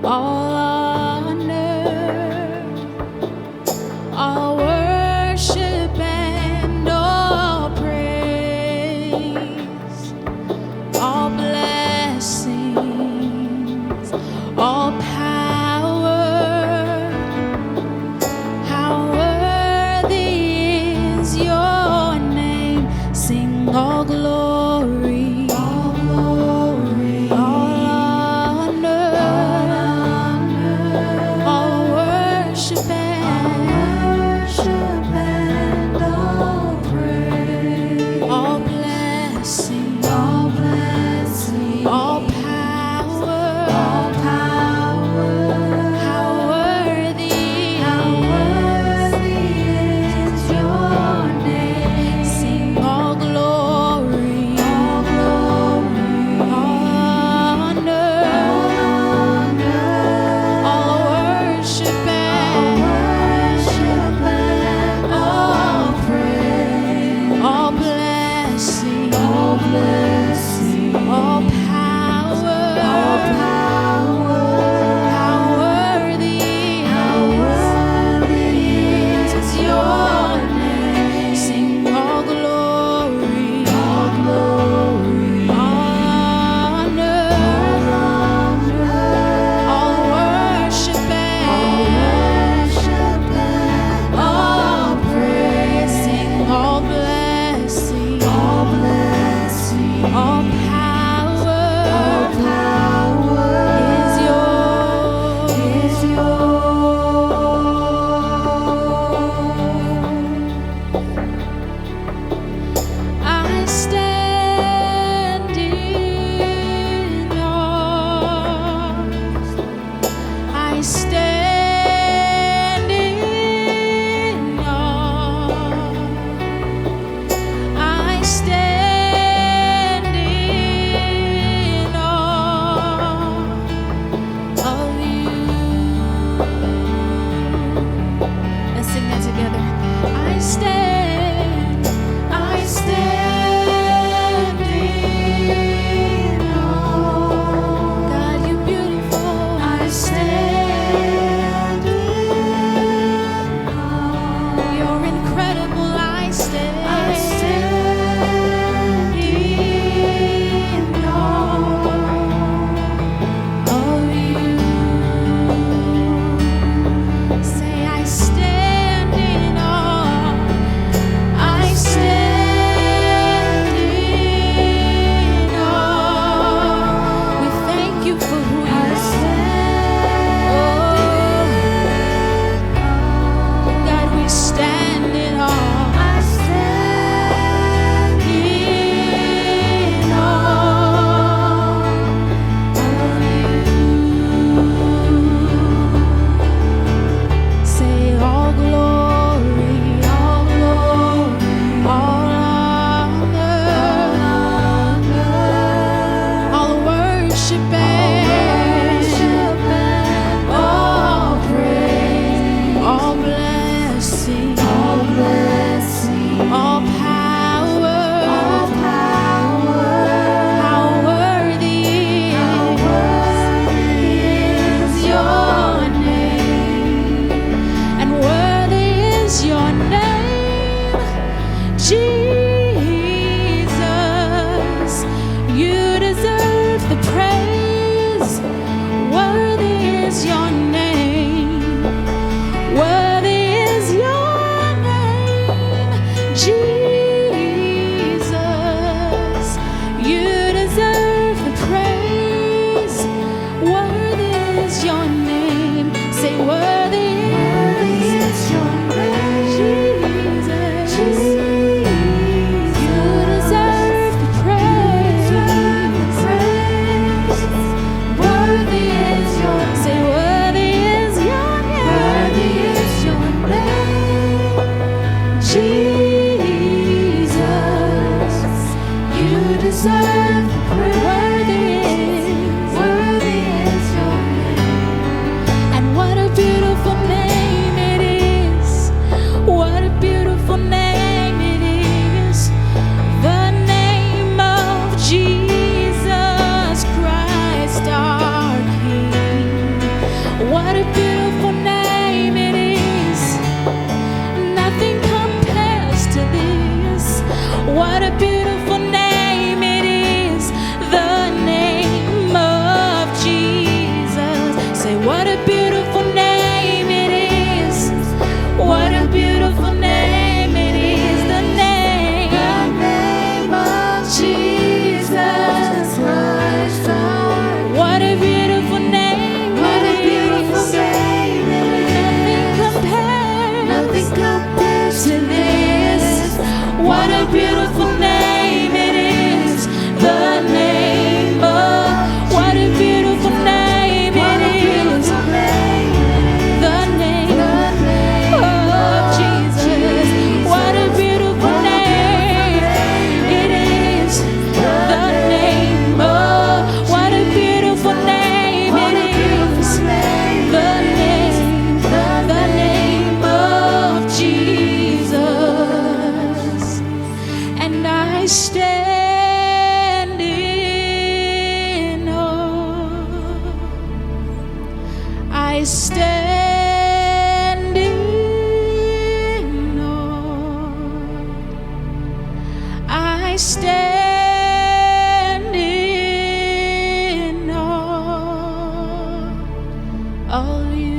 all honor, all worship and all praise, all blessings, all power. How worthy is your name? Sing all glory, all glory, all honor, all worship and all praise, all blessing, all blessing, all power, all power. How worthy is your name? Sing all glory, all glory, all honor, all worship and all praise, all blessing, all power, how worthy is your name? Sing all glory, all honor, all worship and all praise. Sing all blessing, all power is yours. I stand in awe. I stand in awe. I stand in awe of you. Let's sing that together. I stand in awe. God, you're beautiful. I stand in awe. You're incredible. I stand in awe of you. Say, I stand in awe. I stand in awe. We thank you for who you are. Oh, God, we stand in awe. I stand in awe of you. Say all glory, all honor, all worship and all praise, all blessing, all power, how worthy is your name, and worthy is your name, Jesus. You deserve the praise. Worthy is your name. Worthy is your name, Jesus. You deserve the praise. Worthy is your name. Say, worthy is your name, Jesus. You deserve the praise. Worthy is your name. Say, worthy is your name, Jesus. You deserve the praise. Worthy is your name. a beautiful name it is. What a beautiful name it is. The name of Jesus Christ. What a beautiful name. What a beautiful name it is. Nothing compares to this. What a beautiful name it is. The name of, what a beautiful name it is. The name of Jesus. What a beautiful name it is. The name of, what a beautiful name it is. The name of Jesus. And I stand in awe. I stand in awe. I stand in awe of you.